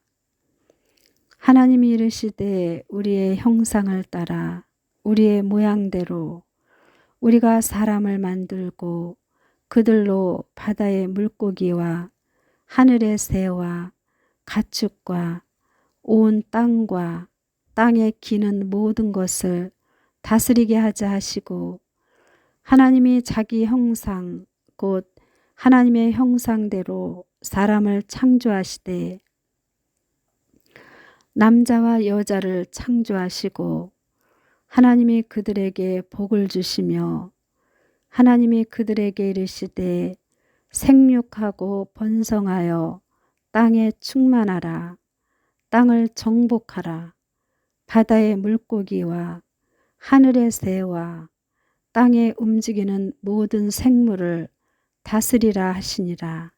S1: 하나님이 이르시되 우리의 형상을 따라 우리의 모양대로 우리가 사람을 만들고 그들로 바다의 물고기와 하늘의 새와 가축과 온 땅과 땅에 기는 모든 것을 다스리게 하자 하시고 하나님이 자기 형상 곧 하나님의 형상대로 사람을 창조하시되 남자와 여자를 창조하시고 하나님이 그들에게 복을 주시며 하나님이 그들에게 이르시되 생육하고 번성하여 땅에 충만하라. 땅을 정복하라. 바다의 물고기와 하늘의 새와 땅에 움직이는 모든 생물을 다스리라 하시니라.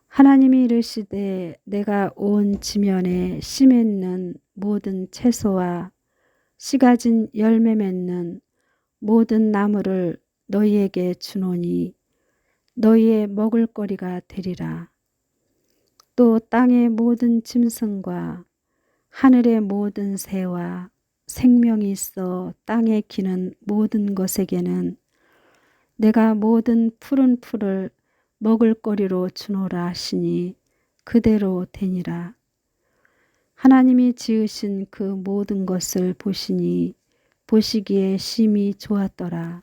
S1: 하나님이 이르시되 내가 온 지면에 씨 맺는 모든 채소와 씨 가진 열매 맺는 모든 나무를 너희에게 주노니 너희의 먹을거리가 되리라. 또 땅의 모든 짐승과 하늘의 모든 새와 생명이 있어 땅에 기는 모든 것에게는 내가 모든 푸른 풀을 먹을거리로 주노라 하시니 그대로 되니라. 하나님이 지으신 그 모든 것을 보시니 보시기에 심히 좋았더라.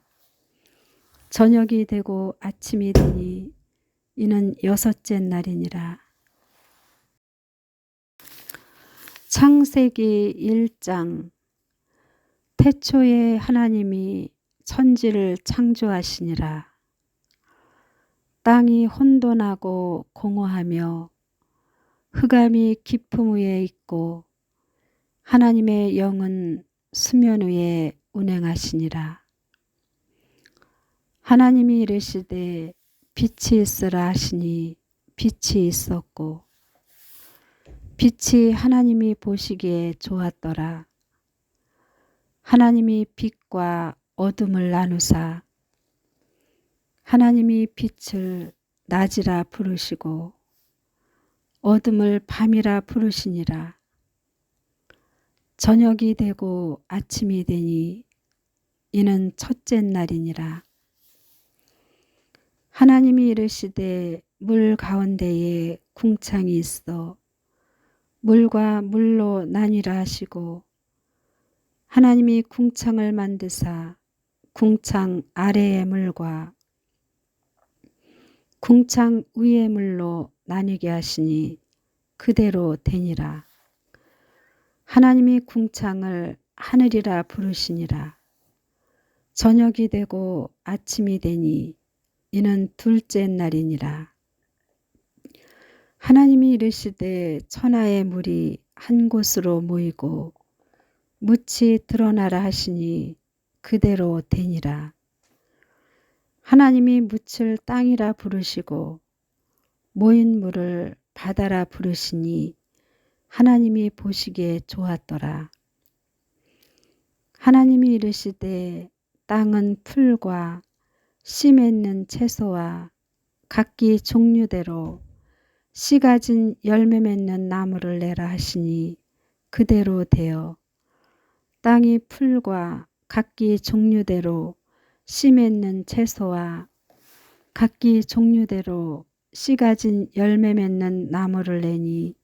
S1: 저녁이 되고 아침이 되니 이는 여섯째 날이니라. 창세기 1장. 태초에 하나님이 천지를 창조하시니라. 땅이 혼돈하고 공허하며 흑암이 깊음 위에 있고 하나님의 영은 수면 위에 운행하시니라. 하나님이 이르시되 빛이 있으라 하시니 빛이 있었고 빛이 하나님이 보시기에 좋았더라. 하나님이 빛과 어둠을 나누사 하나님이 빛을 낮이라 부르시고 어둠을 밤이라 부르시니라. 저녁이 되고 아침이 되니 이는 첫째 날이니라. 하나님이 이르시되 물 가운데에 궁창이 있어 물과 물로 나뉘라 하시고 하나님이 궁창을 만드사 궁창 아래의 물과 궁창 위의 물로 나뉘게 하시니 그대로 되니라. 하나님이 궁창을 하늘이라 부르시니라. 저녁이 되고 아침이 되니 이는 둘째 날이니라. 하나님이 이르시되 천하의 물이 한 곳으로 모이고 묻이 드러나라 하시니 그대로 되니라. 하나님이 묻을 땅이라 부르시고 모인 물을 바다라 부르시니 하나님이 보시기에 좋았더라. 하나님이 이르시되 땅은 풀과 씨 맺는 채소와 각기 종류대로 씨 가진 열매 맺는 나무를 내라 하시니 그대로 되어 땅이 풀과 각기 종류대로 씨 맺는 채소와 각기 종류대로 씨 가진 열매 맺는 나무를 내니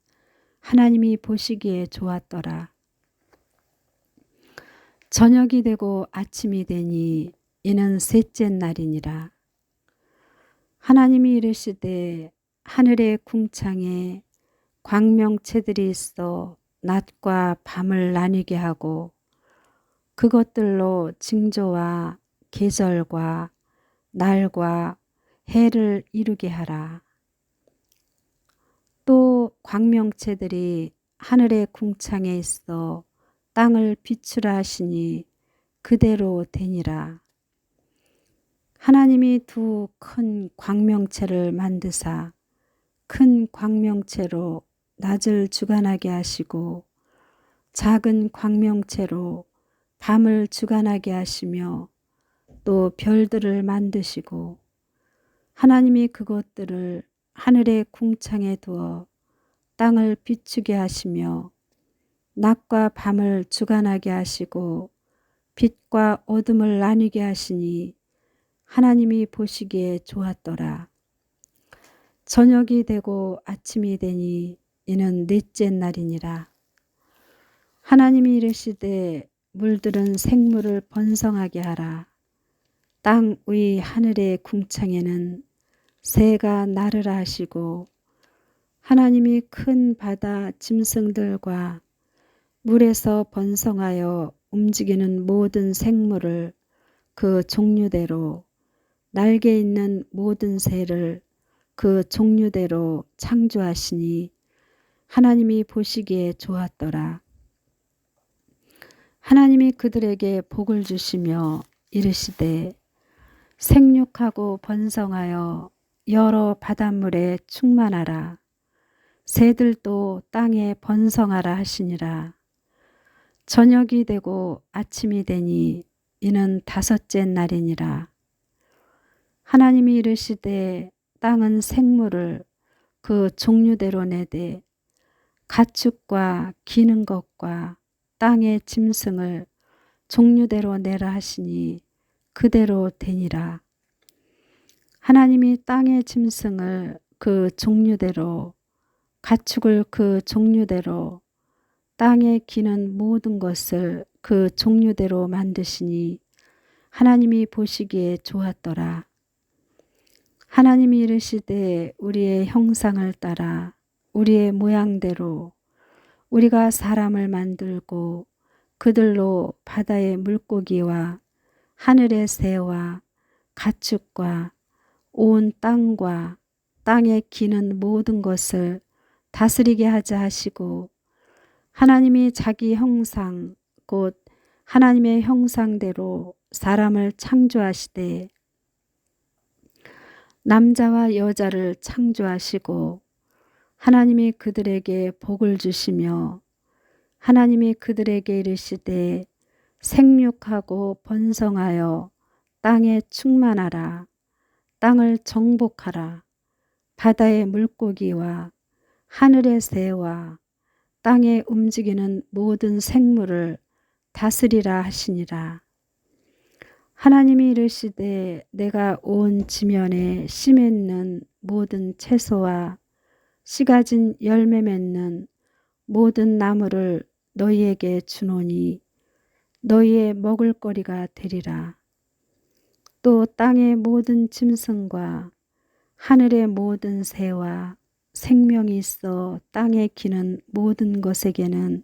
S1: 하나님이 보시기에 좋았더라. 저녁이 되고 아침이 되니 이는 셋째 날이니라. 하나님이 이르시되 하늘의 궁창에 광명체들이 있어 낮과 밤을 나뉘게 하고 그것들로 징조와 계절과 날과 해를 이루게 하라. 또 광명체들이 하늘의 궁창에 있어 땅을 비추라 하시니 그대로 되니라. 하나님이 두 큰 광명체를 만드사 큰 광명체로 낮을 주관하게 하시고 작은 광명체로 밤을 주관하게 하시며 또 별들을 만드시고 하나님이 그것들을 하늘의 궁창에 두어 땅을 비추게 하시며 낮과 밤을 주관하게 하시고 빛과 어둠을 나뉘게 하시니 하나님이 보시기에 좋았더라. 저녁이 되고 아침이 되니 이는 넷째 날이니라. 하나님이 이르시되 물들은 생물을 번성하게 하라. 땅 위 하늘의 궁창에는 새가 나르라 하시고 하나님이 큰 바다 짐승들과 물에서 번성하여 움직이는 모든 생물을 그 종류대로 날개 있는 모든 새를 그 종류대로 창조하시니 하나님이 보시기에 좋았더라. 하나님이 그들에게 복을 주시며 이르시되 생육하고 번성하여 여러 바닷물에 충만하라. 새들도 땅에 번성하라 하시니라. 저녁이 되고 아침이 되니 이는 다섯째 날이니라. 하나님이 이르시되 땅은 생물을 그 종류대로 내되 가축과 기는 것과 땅의 짐승을 종류대로 내라 하시니 그대로 되니라. 하나님이 땅의 짐승을 그 종류대로 가축을 그 종류대로 땅에 기는 모든 것을 그 종류대로 만드시니 하나님이 보시기에 좋았더라. 하나님이 이르시되 우리의 형상을 따라 우리의 모양대로 우리가 사람을 만들고 그들로 바다의 물고기와 하늘의 새와 가축과 온 땅과 땅에 기는 모든 것을 다스리게 하자 하시고, 하나님이 자기 형상 곧 하나님의 형상대로 사람을 창조하시되 남자와 여자를 창조하시고, 하나님이 그들에게 복을 주시며 하나님이 그들에게 이르시되 생육하고 번성하여 땅에 충만하라. 땅을 정복하라. 바다의 물고기와 하늘의 새와 땅에 움직이는 모든 생물을 다스리라 하시니라. 하나님이 이르시되 내가 온 지면에 씨 맺는 모든 채소와 씨 가진 열매 맺는 모든 나무를 너희에게 주노니 너희의 먹을거리가 되리라. 또 땅의 모든 짐승과 하늘의 모든 새와 생명이 있어 땅에 기는 모든 것에게는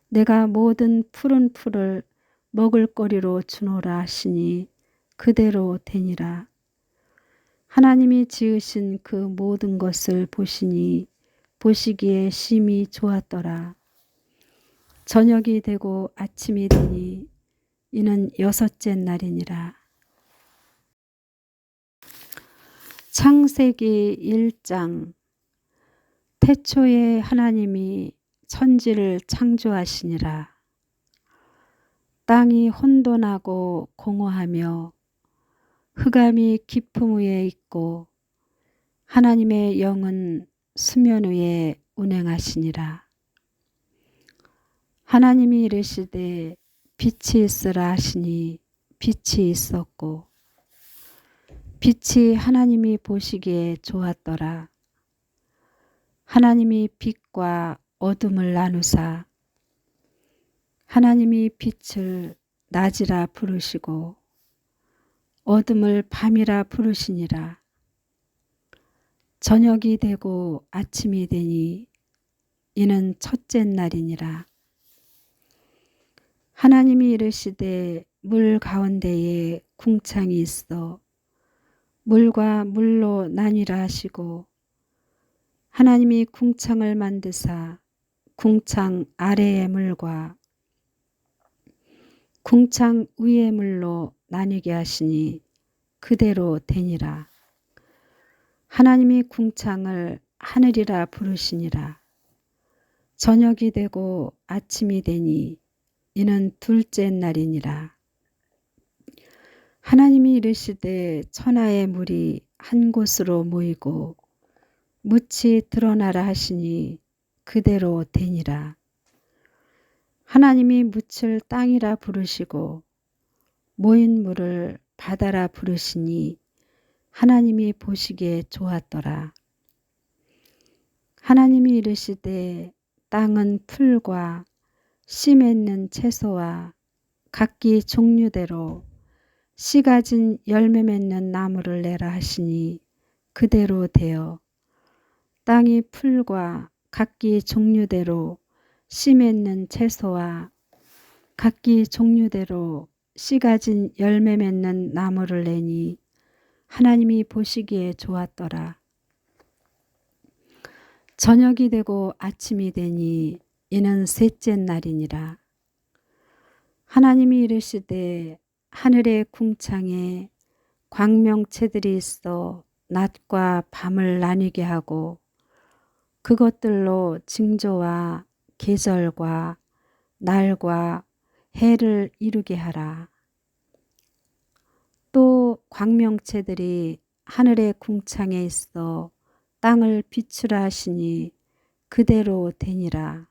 S1: 내가 모든 푸른 풀을 먹을거리로 주노라 하시니 그대로 되니라. 하나님이 지으신 그 모든 것을 보시니 보시기에 심히 좋았더라. 저녁이 되고 아침이 되니 이는 여섯째 날이니라. 창세기 1장. 태초에 하나님이 천지를 창조하시니라. 땅이 혼돈하고 공허하며 흑암이 깊음 위에 있고 하나님의 영은 수면 위에 운행하시니라. 하나님이 이르시되 빛이 있으라 하시니 빛이 있었고 빛이 하나님이 보시기에 좋았더라. 하나님이 빛과 어둠을 나누사 하나님이 빛을 낮이라 부르시고 어둠을 밤이라 부르시니라. 저녁이 되고 아침이 되니 이는 첫째 날이니라. 하나님이 이르시되 물 가운데에 궁창이 있어 물과 물로 나뉘라 하시고 하나님이 궁창을 만드사 궁창 아래의 물과 궁창 위의 물로 나뉘게 하시니 그대로 되니라. 하나님이 궁창을 하늘이라 부르시니라. 저녁이 되고 아침이 되니 이는 둘째 날이니라. 하나님이 이르시되 천하의 물이 한 곳으로 모이고 묻이 드러나라 하시니 그대로 되니라. 하나님이 묻을 땅이라 부르시고 모인 물을 바다라 부르시니 하나님이 보시기에 좋았더라. 하나님이 이르시되 땅은 풀과 씨 맺는 채소와 각기 종류대로 씨 가진 열매 맺는 나무를 내라 하시니 그대로 되어 땅이 풀과 각기 종류대로 씨 맺는 채소와 각기 종류대로 씨 가진 열매 맺는 나무를 내니 하나님이 보시기에 좋았더라. 저녁이 되고 아침이 되니 이는 셋째 날이니라. 하나님이 이르시되 하늘의 궁창에 광명체들이 있어 낮과 밤을 나뉘게 하고 그것들로 징조와 계절과 날과 해를 이루게 하라. 또 광명체들이 하늘의 궁창에 있어 땅을 비추라 하시니 그대로 되니라.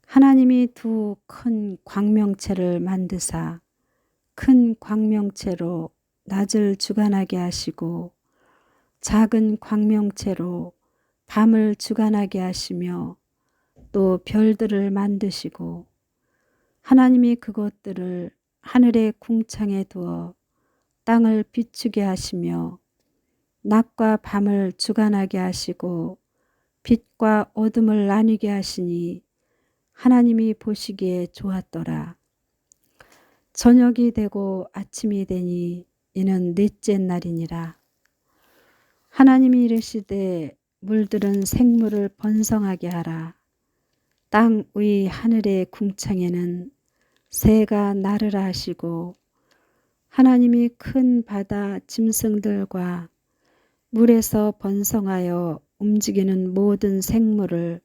S1: 하나님이 두 큰 광명체를 만드사 큰 광명체로 낮을 주관하게 하시고 작은 광명체로 밤을 주관하게 하시며 또 별들을 만드시고 하나님이 그것들을 하늘의 궁창에 두어 땅을 비추게 하시며 낮과 밤을 주관하게 하시고 빛과 어둠을 나뉘게 하시니 하나님이 보시기에 좋았더라. 저녁이 되고 아침이 되니 이는 넷째 날이니라. 하나님이 이르시되 물들은 생물을 번성하게 하라. 땅 위 하늘의 궁창에는 새가 나르라 하시고 하나님이 큰 바다 짐승들과 물에서 번성하여 움직이는 모든 생물을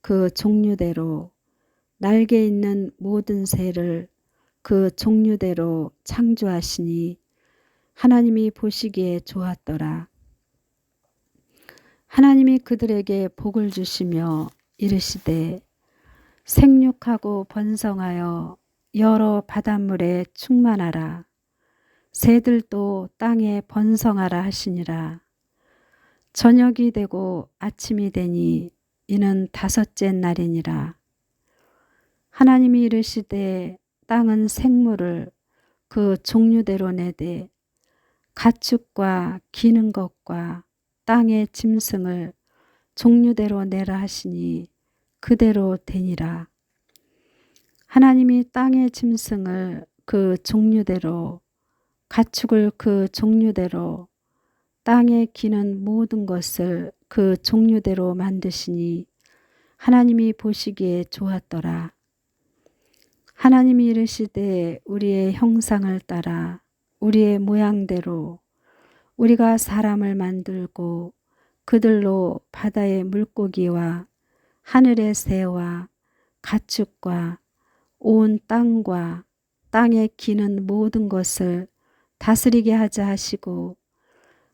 S1: 그 종류대로 날개 있는 모든 새를 그 종류대로 창조하시니 하나님이 보시기에 좋았더라. 하나님이 그들에게 복을 주시며 이르시되 생육하고 번성하여 여러 바닷물에 충만하라. 새들도 땅에 번성하라 하시니라. 저녁이 되고 아침이 되니 이는 다섯째 날이니라. 하나님이 이르시되 땅은 생물을 그 종류대로 내되 가축과 기는 것과 땅의 짐승을 종류대로 내라 하시니 그대로 되니라. 하나님이 땅의 짐승을 그 종류대로 가축을 그 종류대로 땅에 기는 모든 것을 그 종류대로 만드시니 하나님이 보시기에 좋았더라. 하나님이 이르시되 우리의 형상을 따라 우리의 모양대로 우리가 사람을 만들고 그들로 바다의 물고기와 하늘의 새와 가축과 온 땅과 땅에 기는 모든 것을 다스리게 하자 하시고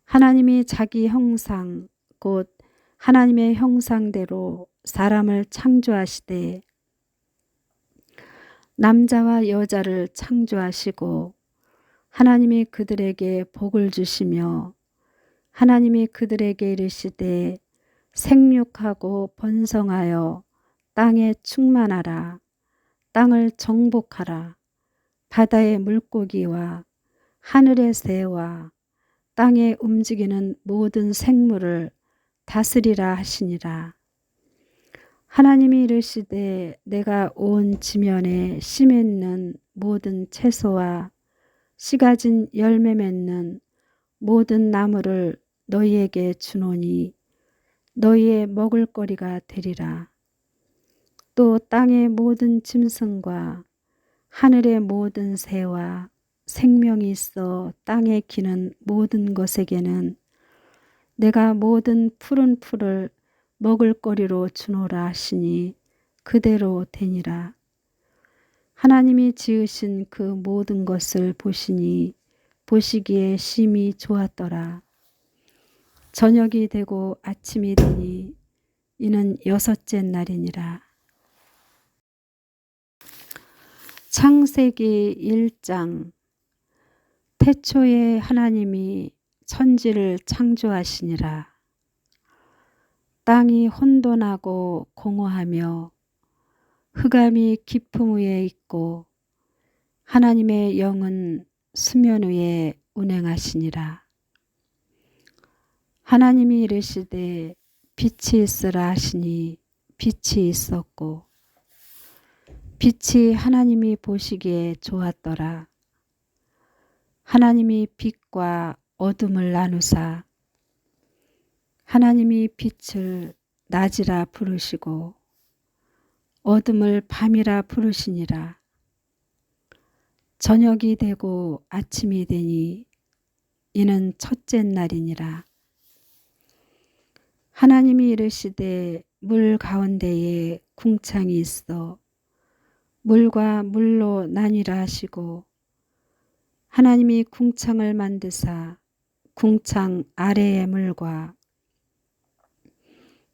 S1: 하나님이 자기 형상 곧 하나님의 형상대로 사람을 창조하시되 남자와 여자를 창조하시고 하나님이 그들에게 복을 주시며 하나님이 그들에게 이르시되 생육하고 번성하여 땅에 충만하라. 땅을 정복하라. 바다의 물고기와 하늘의 새와 땅에 움직이는 모든 생물을 다스리라 하시니라. 하나님이 이르시되 내가 온 지면에 씨 맺는 모든 채소와 씨 가진 열매 맺는 모든 나무를 너희에게 주노니 너희의 먹을거리가 되리라. 또 땅의 모든 짐승과 하늘의 모든 새와 생명이 있어 땅에 기는 모든 것에게는 내가 모든 푸른 풀을 먹을거리로 주노라 하시니 그대로 되니라. 하나님이 지으신 그 모든 것을 보시니 보시기에 심히 좋았더라. 저녁이 되고 아침이 되니 이는 여섯째 날이니라. 창세기 1장. 태초에 하나님이 천지를 창조하시니라. 땅이 혼돈하고 공허하며 흑암이 깊음 위에 있고 하나님의 영은 수면 위에 운행하시니라. 하나님이 이르시되 빛이 있으라 하시니 빛이 있었고 빛이 하나님이 보시기에 좋았더라. 하나님이 빛과 어둠을 나누사 하나님이 빛을 낮이라 부르시고 어둠을 밤이라 부르시니라. 저녁이 되고 아침이 되니 이는 첫째 날이니라. 하나님이 이르시되 물 가운데에 궁창이 있어 물과 물로 나뉘라 하시고 하나님이 궁창을 만드사 궁창 아래의 물과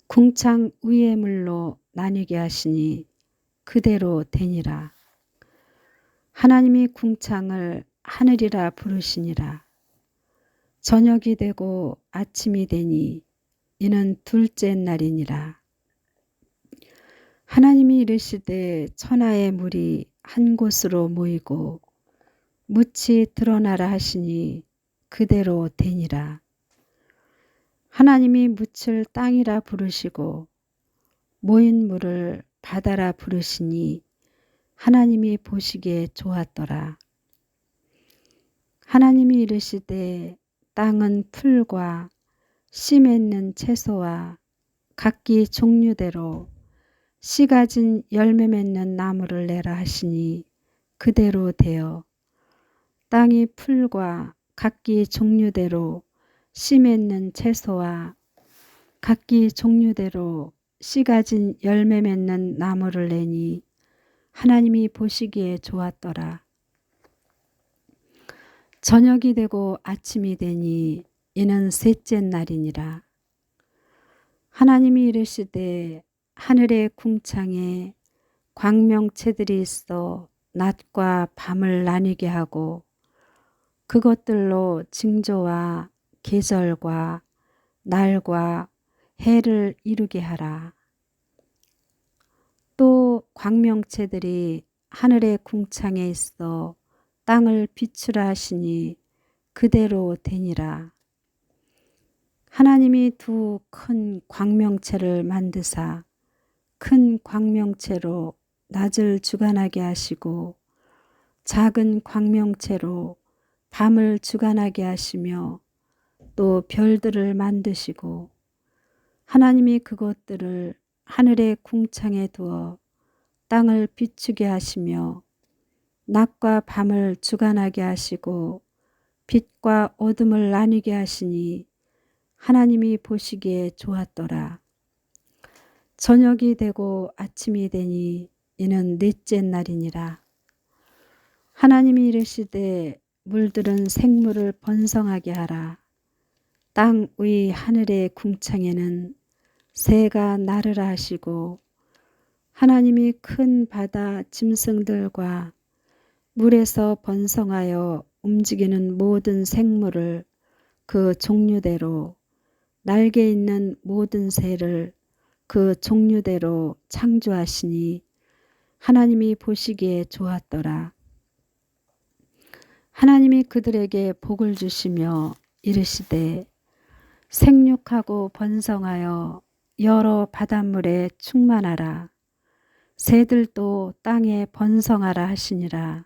S1: 궁창 위의 물로 나뉘게 하시니 그대로 되니라. 하나님이 궁창을 하늘이라 부르시니라. 저녁이 되고 아침이 되니 이는 둘째 날이니라. 하나님이 이르시되 천하의 물이 한 곳으로 모이고 묻이 드러나라 하시니 그대로 되니라. 하나님이 묻을 땅이라 부르시고 모인 물을 바다라 부르시니 하나님이 보시기에 좋았더라. 하나님이 이르시되 땅은 풀과 씨 맺는 채소와 각기 종류대로 씨 가진 열매 맺는 나무를 내라 하시니 그대로 되어 땅이 풀과 각기 종류대로 씨 맺는 채소와 각기 종류대로 씨 가진 열매 맺는 나무를 내니 하나님이 보시기에 좋았더라. 저녁이 되고 아침이 되니 이는 셋째 날이니라. 하나님이 이르시되 하늘의 궁창에 광명체들이 있어 낮과 밤을 나뉘게 하고 그것들로 징조와 계절과 날과 해를 이루게 하라. 또 광명체들이 하늘의 궁창에 있어 땅을 비추라 하시니 그대로 되니라. 하나님이 두 큰 광명체를 만드사 큰 광명체로 낮을 주관하게 하시고 작은 광명체로 밤을 주관하게 하시며 또 별들을 만드시고 하나님이 그것들을 하늘의 궁창에 두어 땅을 비추게 하시며 낮과 밤을 주관하게 하시고 빛과 어둠을 나뉘게 하시니 하나님이 보시기에 좋았더라. 저녁이 되고 아침이 되니 이는 넷째 날이니라. 하나님이 이르시되 물들은 생물을 번성하게 하라. 땅 위 하늘의 궁창에는 새가 나르라 하시고 하나님이 큰 바다 짐승들과 물에서 번성하여 움직이는 모든 생물을 그 종류대로 날개 있는 모든 새를 그 종류대로 창조하시니 하나님이 보시기에 좋았더라. 하나님이 그들에게 복을 주시며 이르시되 생육하고 번성하여 여러 바닷물에 충만하라. 새들도 땅에 번성하라 하시니라.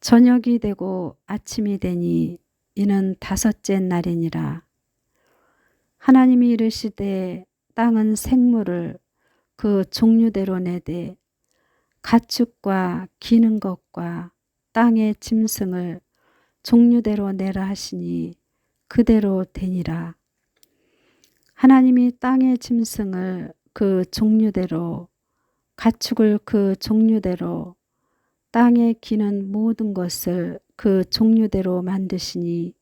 S1: 저녁이 되고 아침이 되니 이는 다섯째 날이니라. 하나님이 이르시되 땅은 생물을 그 종류대로 내되 가축과 기는 것과 땅의 짐승을 종류대로 내라 하시니 그대로 되니라. 하나님이 땅의 짐승을 그 종류대로 가축을 그 종류대로 땅에 기는 모든 것을 그 종류대로 만드시니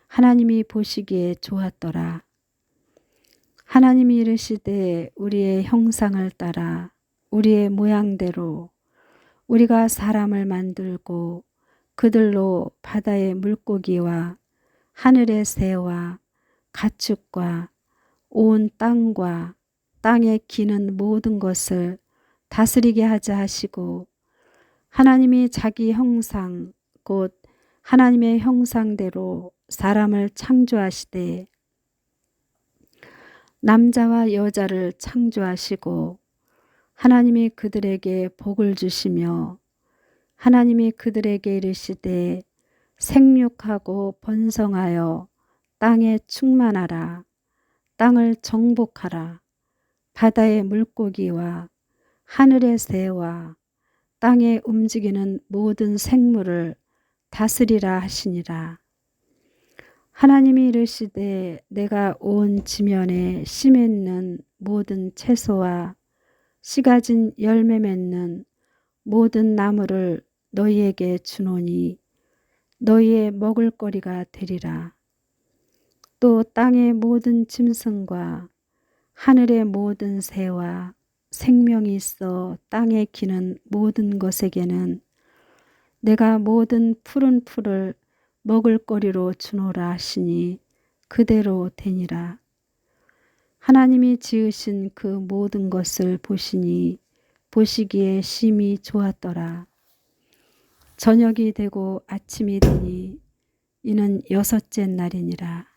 S1: 하나님이 보시기에 좋았더라. 하나님이 이르시되 우리의 형상을 따라 우리의 모양대로 우리가 사람을 만들고 그들로 바다의 물고기와 하늘의 새와 가축과 온 땅과 땅에 기는 모든 것을 다스리게 하자 하시고 하나님이 자기 형상 곧 하나님의 형상대로 사람을 창조하시되 남자와 여자를 창조하시고 하나님이 그들에게 복을 주시며 하나님이 그들에게 이르시되 생육하고 번성하여 땅에 충만하라. 땅을 정복하라. 바다의 물고기와 하늘의 새와 땅에 움직이는 모든 생물을 다스리라 하시니라. 하나님이 이르시되 내가 온 지면에 씨 맺는 모든 채소와 씨 가진 열매 맺는 모든 나무를 너희에게 주노니 너희의 먹을거리가 되리라. 또 땅의 모든 짐승과 하늘의 모든 새와 생명이 있어 땅에 기는 모든 것에게는 내가 모든 푸른 풀을 먹을거리로 주노라 하시니 그대로 되니라. 하나님이 지으신 그 모든 것을 보시니 보시기에 심히 좋았더라. 저녁이 되고 아침이 되니 이는 여섯째 날이니라.